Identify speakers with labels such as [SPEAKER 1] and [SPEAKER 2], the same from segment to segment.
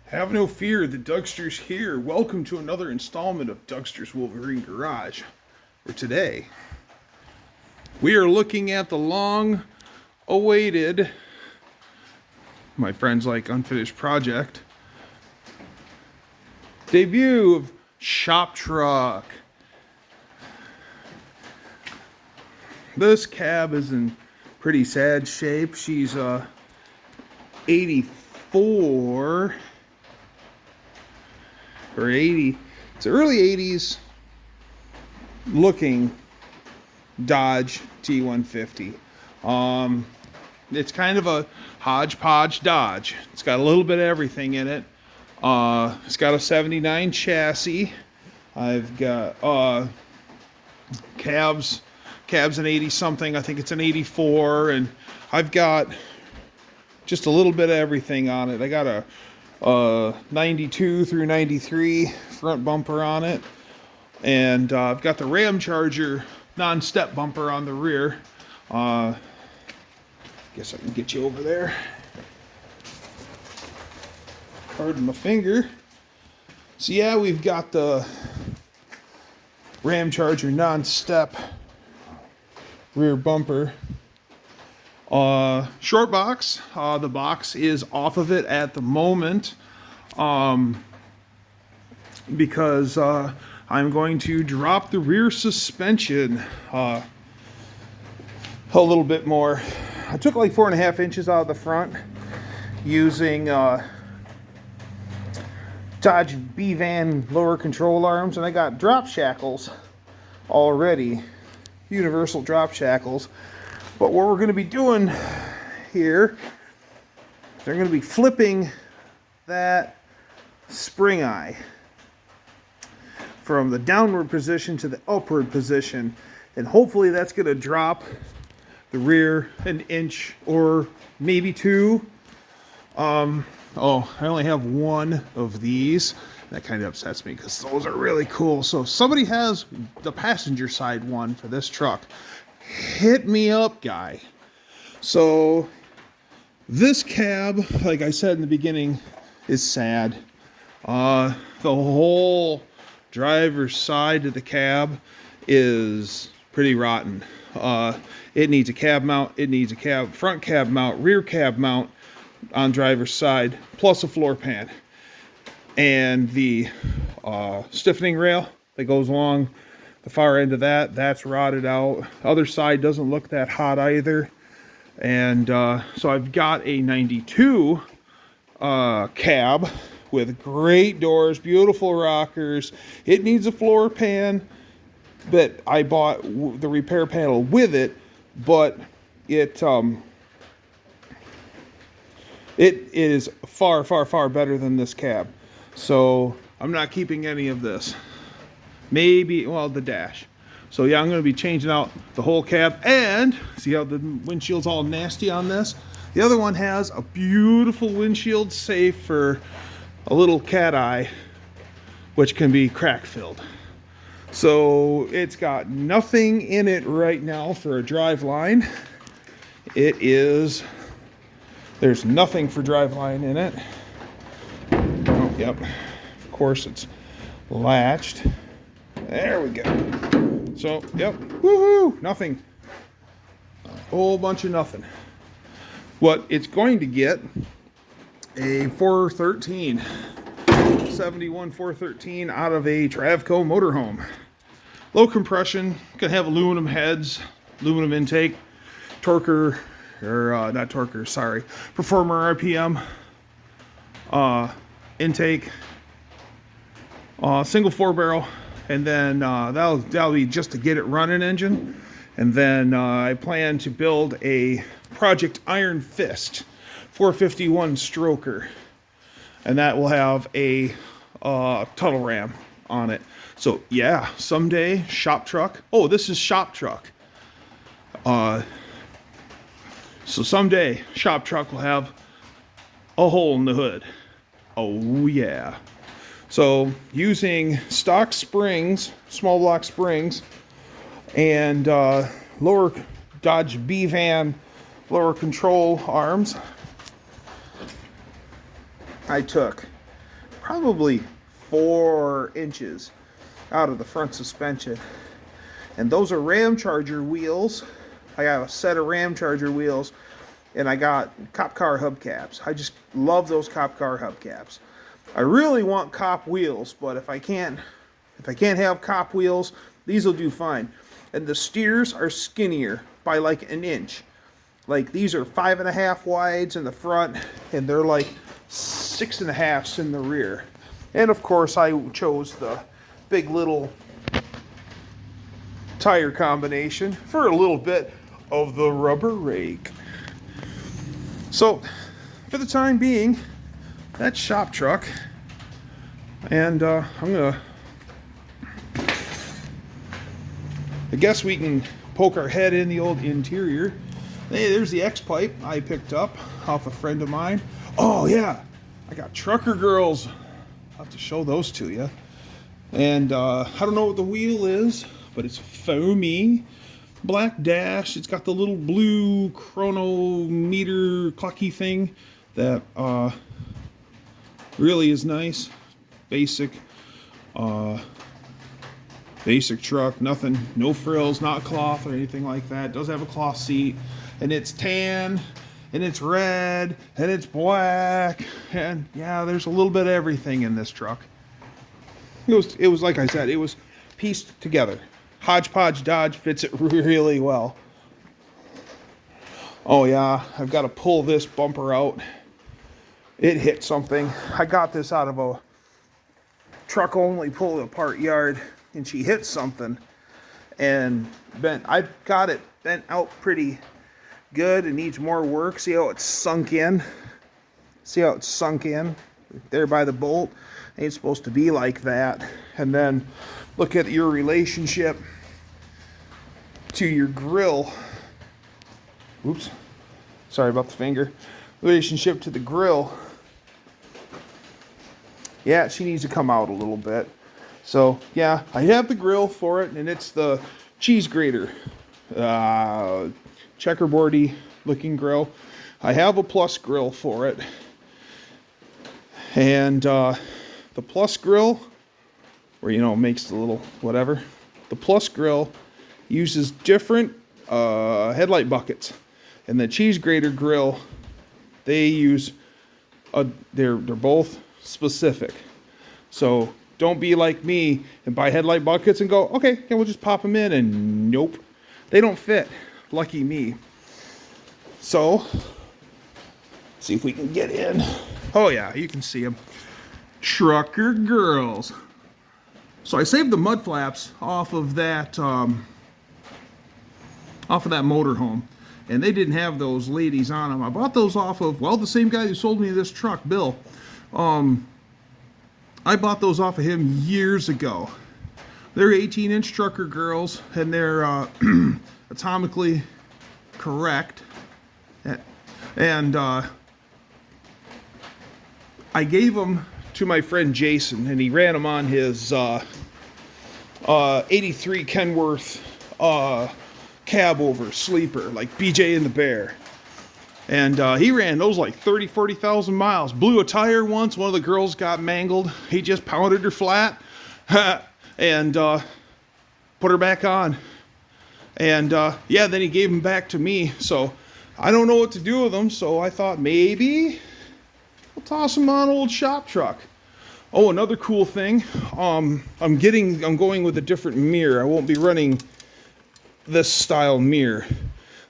[SPEAKER 1] Have no fear, the Dougster's here. Welcome to another installment of Dougster's Wolverine Garage. For today, we are looking at the long-awaited, my friends like unfinished project, debut of SHOPTRUCK. This cab is in pretty sad shape. She's 84 or 80. It's early 80s looking Dodge T150. It's kind of a hodgepodge Dodge. It's got a little bit of everything in it. It's got a 79 chassis. I've got cabs an 80 something. I think it's an 84, and I've got just a little bit of everything on it. I got a 92 through 93 front bumper on it, and I've got the Ram Charger non-step bumper on the rear. Guess I can get you over there. Pardon my finger. So yeah, we've got the Ram Charger non-step rear bumper. Short box. The box is off of it at the moment because I'm going to drop the rear suspension a little bit more. I took like 4.5 inches out of the front using Dodge B-Van lower control arms, and I got drop shackles already, universal drop shackles. But what we're going to be doing here, they're going to be flipping that spring eye from the downward position to the upward position, and hopefully that's going to drop the rear an inch or maybe two. I only have one of these. That kind of upsets me because those are really cool. So if somebody has the passenger side one for this truck, hit me up, guy. So this cab, like I said in the beginning, is sad. The whole driver's side of the cab is pretty rotten. It needs a cab mount. It needs a front cab mount, rear cab mount on driver's side, plus a floor pan. And the stiffening rail that goes along the far end of that's rotted out. Other side doesn't look that hot either. And so I've got a 92 cab with great doors, beautiful rockers. It needs a floor pan, but I bought the repair panel with it, but it is far, far, far better than this cab. So I'm not keeping any of this. Maybe, well, the dash. So yeah, I'm going to be changing out the whole cab. And see how the windshield's all nasty on this? The other one has a beautiful windshield safe for a little cat eye, which can be crack filled. So it's got nothing in it right now for a drive line. There's nothing for drive line in it. Oh, yep. Of course it's latched. There we go. So, yep. Woohoo! Nothing. A whole bunch of nothing. What it's going to get, a 413. 71 413 out of a Travco motorhome. Low compression. Gonna have aluminum heads, aluminum intake, Torker, or not Torker, sorry. Performer RPM. Intake. Single 4-barrel. And then that'll be just to get it running engine. And then I plan to build a Project Iron Fist 451 stroker, and that will have a Tuttle Ram on it. So yeah, someday SHOPTRUCK. Oh, this is SHOPTRUCK. So someday SHOPTRUCK will have a hole in the hood. Oh yeah. So using stock springs, small block springs, and lower Dodge B-Van lower control arms, I took probably 4 inches out of the front suspension. And those are Ram Charger wheels. I got a set of Ram Charger wheels, and I got cop car hubcaps. I just love those cop car hubcaps. I really want cop wheels, but if I can't have cop wheels, these will do fine. And the steers are skinnier by like an inch. Like these are 5.5 wides in the front, and they're like 6.5 in the rear. And of course, I chose the big little tire combination for a little bit of the rubber rake. So, for the time being, that's Shop Truck. And I guess we can poke our head in the old interior. Hey, there's the X-pipe I picked up off a friend of mine. Oh yeah, I got Trucker Girls. I'll have to show those to you. And I don't know what the wheel is, but it's foamy. Black dash. It's got the little blue chronometer clocky thing that really is nice. Basic truck. Nothing, no frills, not cloth or anything like that. It does have a cloth seat, and it's tan, and it's red, and it's black, and yeah, there's a little bit of everything in this truck. It was like I said, it was pieced together. Hodgepodge Dodge fits it really well. Oh yeah, I've got to pull this bumper out. It hit something. I got this out of a truck only pull it apart yard, and she hit something and bent. I've got it bent out pretty good. It needs more work. See how it's sunk in? See how it's sunk in there by the bolt? Ain't supposed to be like that. And then look at your relationship to your grill. Oops, sorry about the finger. Relationship to the grill. Yeah, she needs to come out a little bit. So yeah, I have the grill for it, and it's the cheese grater, checkerboardy looking grill. I have a plus grill for it, and the plus grill, where makes the little whatever. The plus grill uses different headlight buckets, and the cheese grater grill, they use they're both specific. So don't be like me and buy headlight buckets and go, okay, we'll just pop them in, and nope, they don't fit. Lucky me. So see if we can get in. Oh yeah, you can see them. Trucker Girls. So I saved the mud flaps off of that motorhome, and they didn't have those ladies on them. I bought those off of, the same guy who sold me this truck, Bill. I bought those off of him years ago. They're 18-inch Trucker Girls, and they're atomically correct. And I gave them to my friend Jason, and he ran them on his 83 Kenworth cab over sleeper, like BJ and the Bear. And he ran those like 40,000 miles. Blew a tire once. One of the girls got mangled. He just pounded her flat and put her back on. And yeah, then he gave them back to me. So I don't know what to do with them. So I thought maybe we'll toss them on old Shop Truck. Oh, another cool thing. I'm going with a different mirror. I won't be running this style mirror.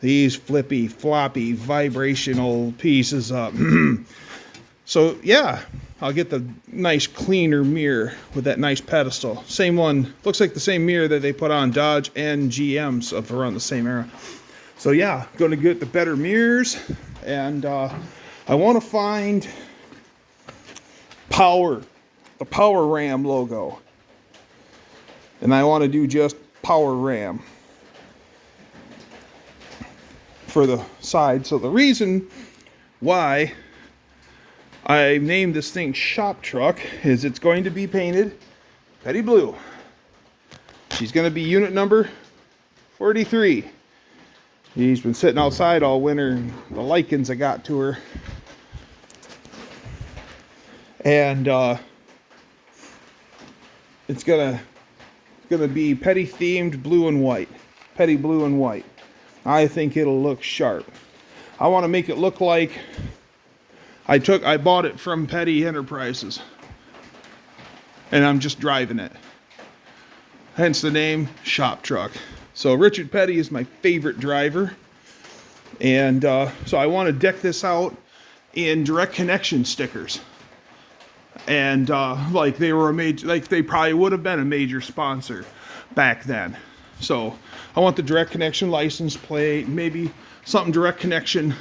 [SPEAKER 1] These flippy, floppy, vibrational pieces up. So yeah, I'll get the nice cleaner mirror with that nice pedestal. Same one, looks like the same mirror that they put on Dodge and GMs of around the same era. So yeah, going to get the better mirrors, and I want to find the Power Ram logo. And I want to do just Power Ram for the side. So the reason why I named this thing Shop Truck is it's going to be painted petty blue. She's going to be unit number 43. He's been sitting outside all winter, and the lichens I got to her. And It's gonna be Petty themed blue and white. Petty blue and white. I think it'll look sharp. I want to make it look like I bought it from Petty Enterprises. And I'm just driving it. Hence the name Shop Truck. So Richard Petty is my favorite driver. And so I want to deck this out in direct connection stickers. And like they were they probably would have been a major sponsor back then. So I want the direct connection license plate, maybe something direct connection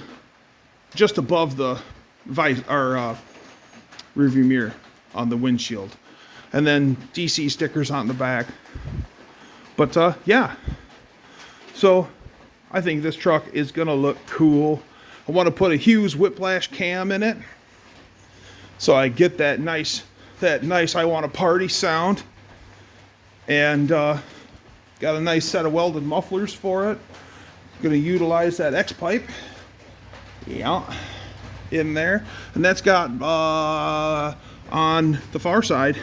[SPEAKER 1] just above the rearview mirror on the windshield. And then DC stickers on the back. But yeah. So I think this truck is gonna look cool. I want to put a Hughes Whiplash cam in it, so I get that nice I want to party sound. And got a nice set of welded mufflers for it. Gonna utilize that X-pipe. Yeah. In there. And that's got on the far side,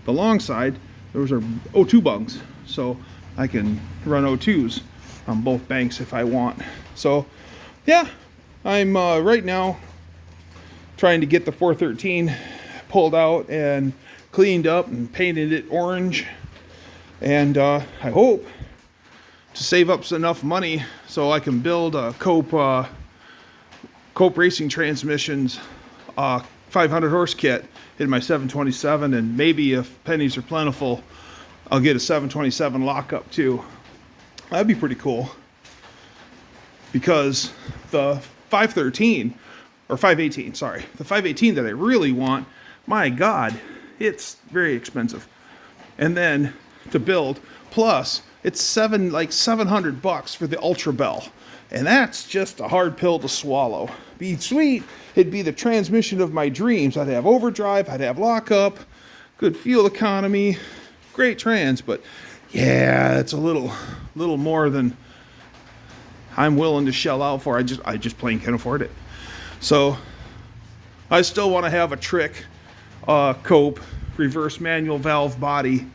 [SPEAKER 1] the long side, those are O2 bungs. So I can run O2s on both banks if I want. So yeah, I'm right now trying to get the 413 pulled out and cleaned up and painted it orange. And I hope to save up enough money so I can build a Cope Racing Transmissions 500 horse kit in my 727, and maybe if pennies are plentiful, I'll get a 727 lockup too. That'd be pretty cool. Because the 513, or 518, sorry, the 518 that I really want, my God, it's very expensive. And then to build, plus it's like $700 for the Ultra Bell. And that's just a hard pill to swallow. Be sweet, it'd be the transmission of my dreams. I'd have overdrive, I'd have lockup, good fuel economy, great trans, but yeah, it's a little more than I'm willing to shell out for. I just plain can't afford it. So I still want to have a trick Cope reverse manual valve body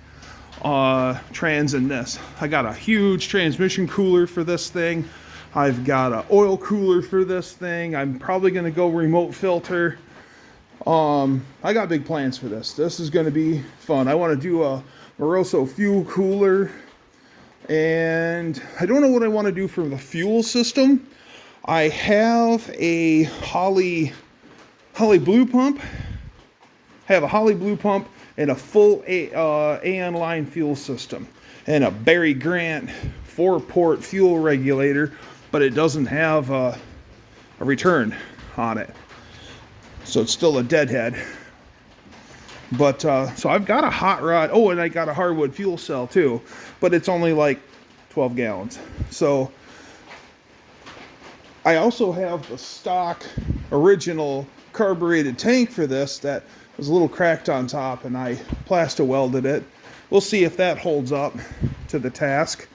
[SPEAKER 1] trans in this. I got a huge transmission cooler for this thing. I've got an oil cooler for this thing. I'm probably going to go remote filter. I got big plans for this. This is going to be fun. I want to do a Moroso fuel cooler. And I don't know what I want to do for the fuel system. I have a Holly Blue pump. I have a Holly Blue pump and a full AN line fuel system. And a Barry Grant 4-port fuel regulator, but it doesn't have a return on it. So it's still a deadhead. But, so I've got a hot rod. Oh, and I got a hardwood fuel cell too. But it's only like 12 gallons. So I also have the stock original carbureted tank for this that was a little cracked on top, and I plaster welded it. We'll see if that holds up to the task.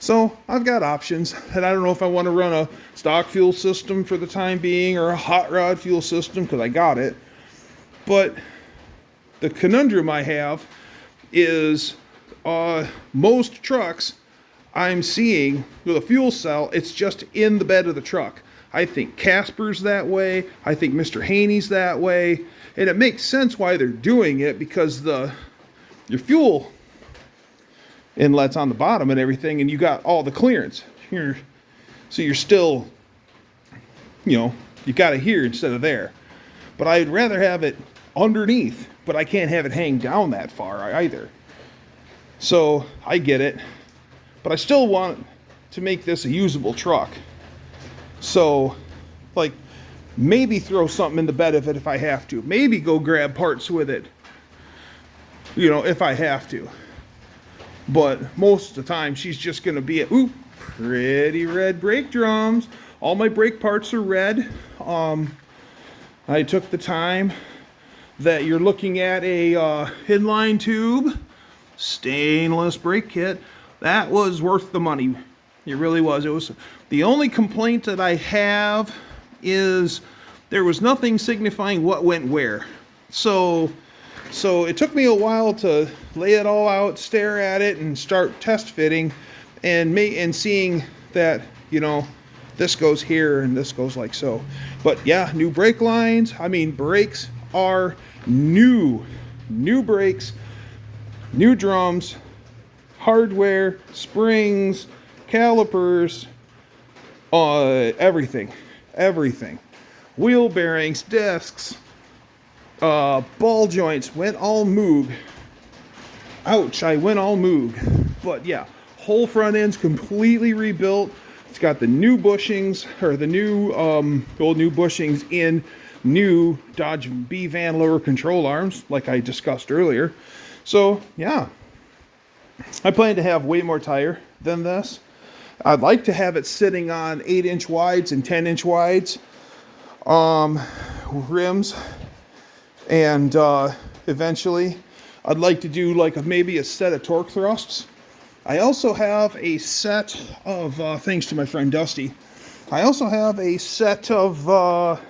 [SPEAKER 1] So I've got options, and I don't know if I want to run a stock fuel system for the time being or a hot rod fuel system, because I got it. But the conundrum I have is most trucks I'm seeing with a fuel cell, it's just in the bed of the truck. I think Casper's that way. I think Mr. Haney's that way. And it makes sense why they're doing it, because your fuel inlet's on the bottom and everything, and you got all the clearance here. So you're still, you got it here instead of there. But I'd rather have it underneath, but I can't have it hang down that far either. So I get it, but I still want to make this a usable truck. So, like, maybe throw something in the bed of it if I have to. Maybe go grab parts with it, if I have to. But most of the time, she's just going to be pretty red brake drums. All my brake parts are red. I took the time that you're looking at a inline tube stainless brake kit. That was worth the money. It really was. It was. The only complaint that I have is there was nothing signifying what went where. So So it took me a while to lay it all out, stare at it, and start test fitting, and seeing that, you know, this goes here and this goes like so. But yeah, new brake lines. I mean, brakes are new. New brakes, new drums, hardware, springs, calipers, everything. Wheel bearings, discs, ball joints, went all Moog. Ouch, I went all Moog. But yeah, whole front end's completely rebuilt. It's got the new bushings, or the new, old new bushings in new Dodge B-Van lower control arms, like I discussed earlier. So yeah, I plan to have way more tire than this. I'd like to have it sitting on 8-inch wides and 10-inch wides rims, and eventually I'd like to do like maybe a set of torque thrusts. I also have a set of, thanks to my friend Dusty, I also have a set of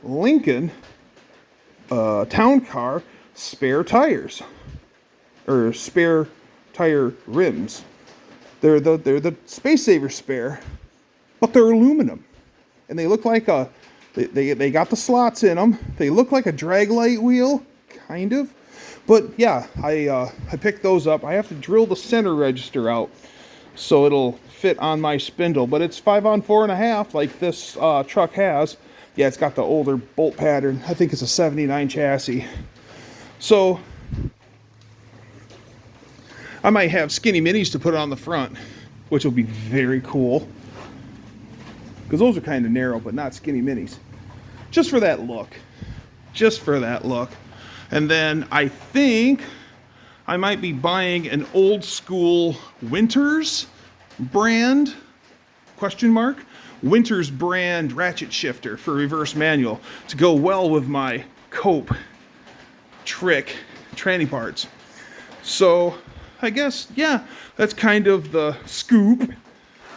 [SPEAKER 1] Lincoln town car spare tires, or spare tire rims. They're the Space Saver spare, but they're aluminum, and they look like they got the slots in them. They look like a drag light wheel, kind of. But yeah, I picked those up. I have to drill the center register out so it'll fit on my spindle. But it's 5 on 4.5 like this truck has. Yeah, it's got the older bolt pattern. I think it's a 79 chassis. So I might have skinny minis to put on the front, which will be very cool. Because those are kind of narrow, but not skinny minis. Just for that look. Just for that look. And then I think I might be buying an old school Winters brand, Winters brand ratchet shifter for reverse manual to go well with my Cope Trick tranny parts. So I guess, yeah, that's kind of the scoop.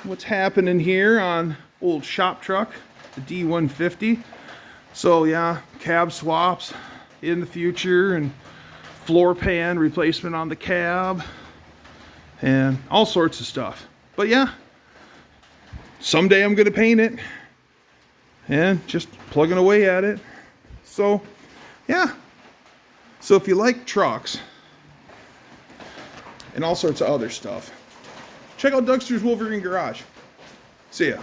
[SPEAKER 1] What's happening here on old Shop Truck, the D150. So yeah, cab swaps in the future, and floor pan replacement on the cab, and all sorts of stuff. But yeah, someday I'm gonna paint it, and just plugging away at it. So yeah, so if you like trucks and all sorts of other stuff, check out Dougster's Wolverine Garage. See ya.